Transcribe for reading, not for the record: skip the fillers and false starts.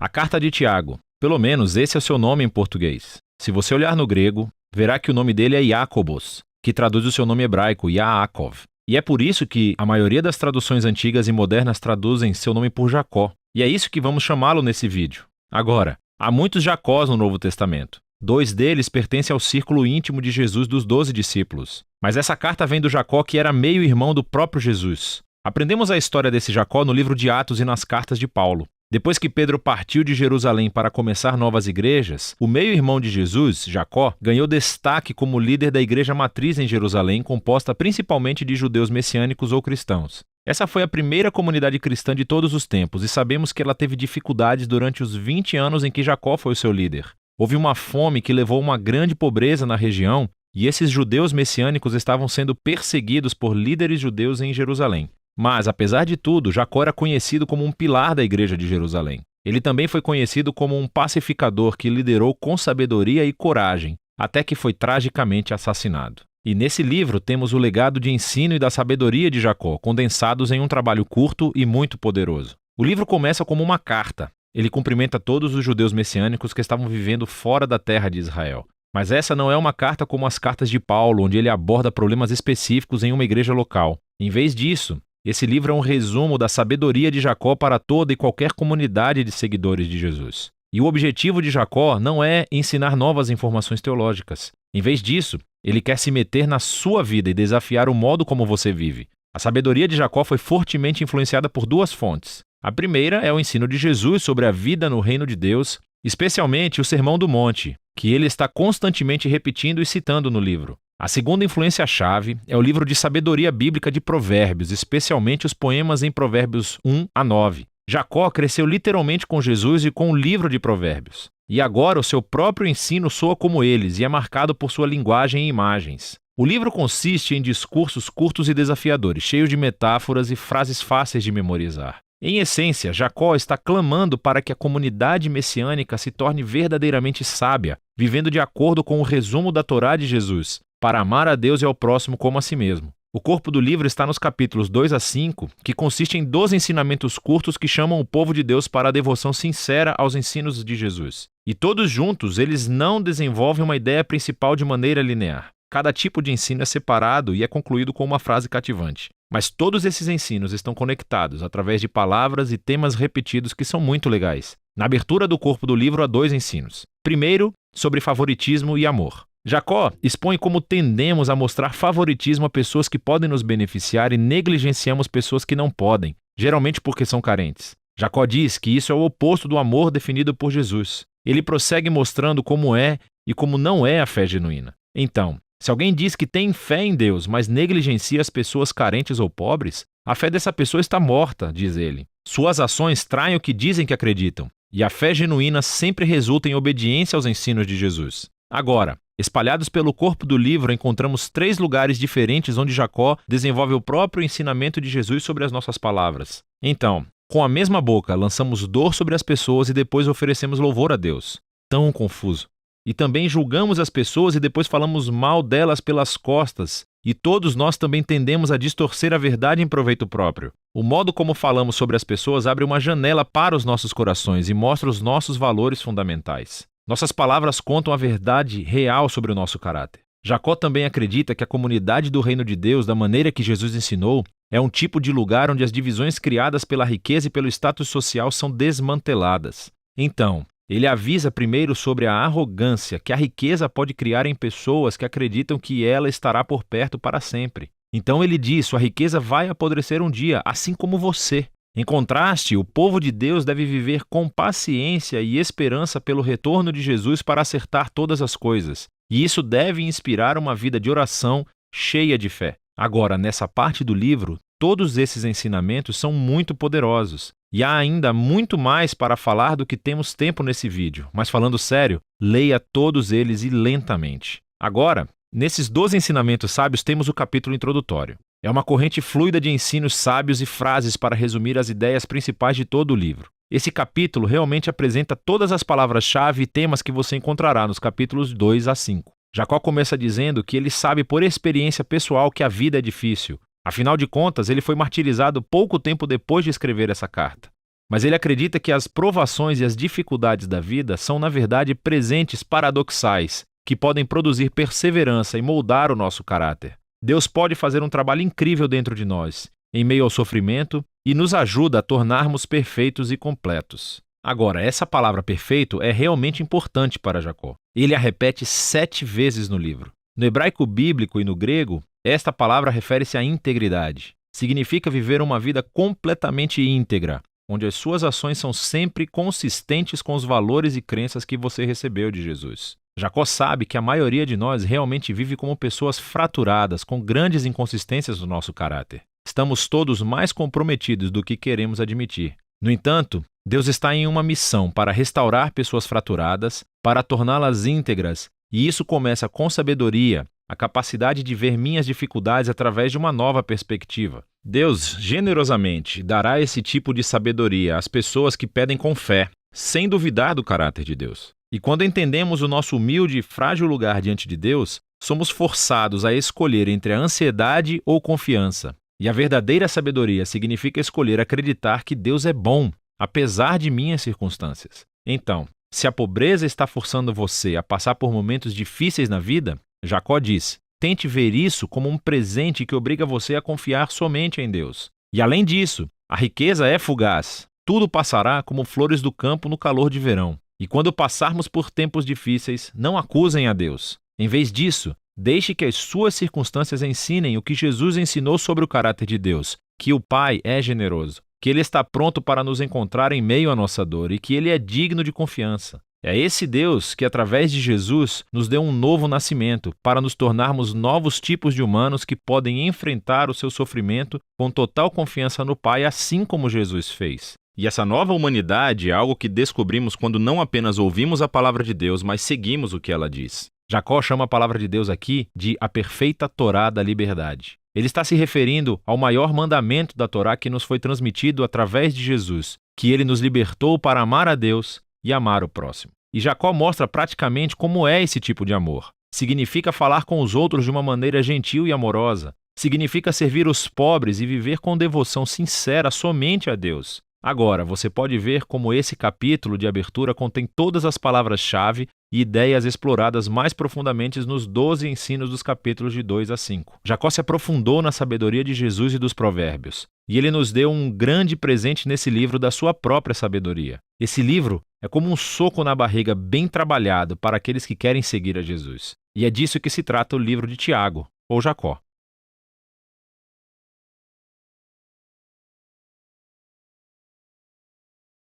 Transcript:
A carta de Tiago. Pelo menos esse é o seu nome em português. Se você olhar no grego, verá que o nome dele é Jacobos, que traduz o seu nome hebraico, Yaakov. E é por isso que a maioria das traduções antigas e modernas traduzem seu nome por Jacó. E é isso que vamos chamá-lo nesse vídeo. Agora, há muitos Jacós no Novo Testamento. 2 deles pertencem ao círculo íntimo de Jesus dos 12 discípulos. Mas essa carta vem do Jacó que era meio-irmão do próprio Jesus. Aprendemos a história desse Jacó no livro de Atos e nas cartas de Paulo. Depois que Pedro partiu de Jerusalém para começar novas igrejas, o meio-irmão de Jesus, Jacó, ganhou destaque como líder da igreja matriz em Jerusalém, composta principalmente de judeus messiânicos ou cristãos. Essa foi a primeira comunidade cristã de todos os tempos e sabemos que ela teve dificuldades durante os 20 anos em que Jacó foi o seu líder. Houve uma fome que levou a uma grande pobreza na região e esses judeus messiânicos estavam sendo perseguidos por líderes judeus em Jerusalém. Mas, apesar de tudo, Jacó era conhecido como um pilar da igreja de Jerusalém. Ele também foi conhecido como um pacificador que liderou com sabedoria e coragem, até que foi tragicamente assassinado. E nesse livro temos o legado de ensino e da sabedoria de Jacó, condensados em um trabalho curto e muito poderoso. O livro começa como uma carta. Ele cumprimenta todos os judeus messiânicos que estavam vivendo fora da terra de Israel. Mas essa não é uma carta como as cartas de Paulo, onde ele aborda problemas específicos em uma igreja local. Em vez disso, esse livro é um resumo da sabedoria de Jacó para toda e qualquer comunidade de seguidores de Jesus. E o objetivo de Jacó não é ensinar novas informações teológicas. Em vez disso, ele quer se meter na sua vida e desafiar o modo como você vive. A sabedoria de Jacó foi fortemente influenciada por 2 fontes. A primeira é o ensino de Jesus sobre a vida no reino de Deus, especialmente o Sermão do Monte, que ele está constantemente repetindo e citando no livro. A segunda influência-chave é o livro de sabedoria bíblica de Provérbios, especialmente os poemas em Provérbios 1 a 9. Jacó cresceu literalmente com Jesus e com o livro de Provérbios. E agora o seu próprio ensino soa como eles e é marcado por sua linguagem e imagens. O livro consiste em discursos curtos e desafiadores, cheios de metáforas e frases fáceis de memorizar. Em essência, Jacó está clamando para que a comunidade messiânica se torne verdadeiramente sábia, vivendo de acordo com o resumo da Torá de Jesus, para amar a Deus e ao próximo como a si mesmo. O corpo do livro está nos capítulos 2 a 5, que consiste em 12 ensinamentos curtos que chamam o povo de Deus para a devoção sincera aos ensinos de Jesus. E todos juntos, eles não desenvolvem uma ideia principal de maneira linear. Cada tipo de ensino é separado e é concluído com uma frase cativante. Mas todos esses ensinos estão conectados através de palavras e temas repetidos que são muito legais. Na abertura do corpo do livro há 2 ensinos. Primeiro, sobre favoritismo e amor. Jacó expõe como tendemos a mostrar favoritismo a pessoas que podem nos beneficiar e negligenciamos pessoas que não podem, geralmente porque são carentes. Jacó diz que isso é o oposto do amor definido por Jesus. Ele prossegue mostrando como é e como não é a fé genuína. Então, se alguém diz que tem fé em Deus, mas negligencia as pessoas carentes ou pobres, a fé dessa pessoa está morta, diz ele. Suas ações traem o que dizem que acreditam, e a fé genuína sempre resulta em obediência aos ensinos de Jesus. Agora, espalhados pelo corpo do livro, encontramos 3 lugares diferentes onde Jacó desenvolve o próprio ensinamento de Jesus sobre as nossas palavras. Então, com a mesma boca, lançamos dor sobre as pessoas e depois oferecemos louvor a Deus. Tão confuso. E também julgamos as pessoas e depois falamos mal delas pelas costas. E todos nós também tendemos a distorcer a verdade em proveito próprio. O modo como falamos sobre as pessoas abre uma janela para os nossos corações e mostra os nossos valores fundamentais. Nossas palavras contam a verdade real sobre o nosso caráter. Jacó também acredita que a comunidade do reino de Deus, da maneira que Jesus ensinou, é um tipo de lugar onde as divisões criadas pela riqueza e pelo status social são desmanteladas. Então, ele avisa primeiro sobre a arrogância que a riqueza pode criar em pessoas que acreditam que ela estará por perto para sempre. Então ele diz: sua riqueza vai apodrecer um dia, assim como você. Em contraste, o povo de Deus deve viver com paciência e esperança pelo retorno de Jesus para acertar todas as coisas. E isso deve inspirar uma vida de oração cheia de fé. Agora, nessa parte do livro, todos esses ensinamentos são muito poderosos. E há ainda muito mais para falar do que temos tempo nesse vídeo. Mas falando sério, leia todos eles e lentamente. Agora, nesses 12 ensinamentos sábios temos o capítulo introdutório. É uma corrente fluida de ensinos sábios e frases para resumir as ideias principais de todo o livro. Esse capítulo realmente apresenta todas as palavras-chave e temas que você encontrará nos capítulos 2 a 5. Jacó começa dizendo que ele sabe por experiência pessoal que a vida é difícil. Afinal de contas, ele foi martirizado pouco tempo depois de escrever essa carta. mas ele acredita que as provações e as dificuldades da vida são, na verdade, presentes paradoxais, que podem produzir perseverança e moldar o nosso caráter. Deus pode fazer um trabalho incrível dentro de nós, em meio ao sofrimento, e nos ajuda a tornarmos perfeitos e completos. Agora, essa palavra perfeito é realmente importante para Jacó. Ele a repete 7 vezes no livro. No hebraico bíblico e no grego, esta palavra refere-se à integridade. Significa viver uma vida completamente íntegra, onde as suas ações são sempre consistentes com os valores e crenças que você recebeu de Jesus. Jacó sabe que a maioria de nós realmente vive como pessoas fraturadas, com grandes inconsistências no nosso caráter. Estamos todos mais comprometidos do que queremos admitir. No entanto, Deus está em uma missão para restaurar pessoas fraturadas, para torná-las íntegras, e isso começa com sabedoria, a capacidade de ver minhas dificuldades através de uma nova perspectiva. Deus, generosamente, dará esse tipo de sabedoria às pessoas que pedem com fé, sem duvidar do caráter de Deus. E quando entendemos o nosso humilde e frágil lugar diante de Deus, somos forçados a escolher entre a ansiedade ou confiança. E a verdadeira sabedoria significa escolher acreditar que Deus é bom, apesar de minhas circunstâncias. Então, se a pobreza está forçando você a passar por momentos difíceis na vida, Jacó diz: tente ver isso como um presente que obriga você a confiar somente em Deus. E além disso, a riqueza é fugaz. Tudo passará como flores do campo no calor de verão. E quando passarmos por tempos difíceis, não acusem a Deus. Em vez disso, deixe que as suas circunstâncias ensinem o que Jesus ensinou sobre o caráter de Deus, que o Pai é generoso, que Ele está pronto para nos encontrar em meio à nossa dor e que Ele é digno de confiança. É esse Deus que, através de Jesus, nos deu um novo nascimento para nos tornarmos novos tipos de humanos que podem enfrentar o seu sofrimento com total confiança no Pai, assim como Jesus fez. E essa nova humanidade é algo que descobrimos quando não apenas ouvimos a palavra de Deus, mas seguimos o que ela diz. Jacó chama a palavra de Deus aqui de a perfeita Torá da liberdade. Ele está se referindo ao maior mandamento da Torá que nos foi transmitido através de Jesus, que ele nos libertou para amar a Deus e amar o próximo. E Jacó mostra praticamente como é esse tipo de amor. Significa falar com os outros de uma maneira gentil e amorosa. Significa servir os pobres e viver com devoção sincera somente a Deus. Agora, você pode ver como esse capítulo de abertura contém todas as palavras-chave e ideias exploradas mais profundamente nos 12 ensinos dos capítulos de 2 a 5. Jacó se aprofundou na sabedoria de Jesus e dos provérbios. E ele nos deu um grande presente nesse livro da sua própria sabedoria. Esse livro é como um soco na barriga bem trabalhado para aqueles que querem seguir a Jesus. E é disso que se trata o livro de Tiago, ou Jacó.